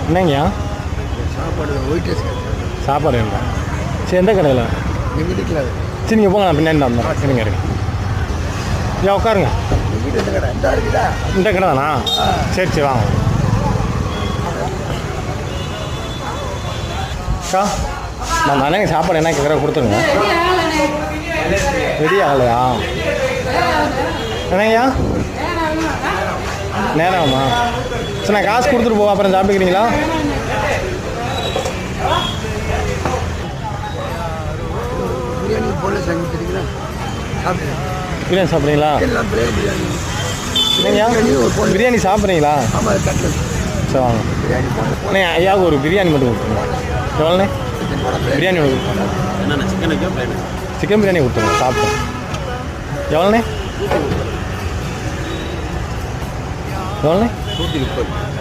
என்னங்கய்யா? சாப்பாடு white rice சாப்பாடு வேணுமா? சரி, எந்த கடையில்? எங்கள் வீட்டுக்கு சரி, நீங்கள் போங்க, நான் பின்னாடி வந்துடுறேன். சரிங்க இருங்க. ஐயா உட்காருங்க. இந்த கடை தானா? சரி சரி வாங்க. அக்கா, நான் தானே சாப்பாடு என்ன கேட்குற கொடுத்துருங்க. ரெடி ஆகலையா? என்னங்கய்யா நேரமா? சரி, நான் காசு கொடுத்துட்டு போவோம், அப்புறம் சாப்பிட்டுக்கிறீங்களா? பிரியாணி போல சமைச்சிருக்கிறேன். பிரியாணி சாப்பிட்றீங்களா? என்னங்கய்யா பிரியாணி சாப்பிட்றீங்களா? சரி வாங்க. அண்ணே ஐயாவுக்கு ஒரு பிரியாணி மட்டும் கொடுத்துருங்க. எவ்வளோண்ணே பிரியாணி கொடுத்துருங்க? சிக்கன் பிரியாணி கொடுத்துருங்க. சாப்பிட்டேன். எவ்வளோண்ணே? எவ்வளோண்ணே? 130.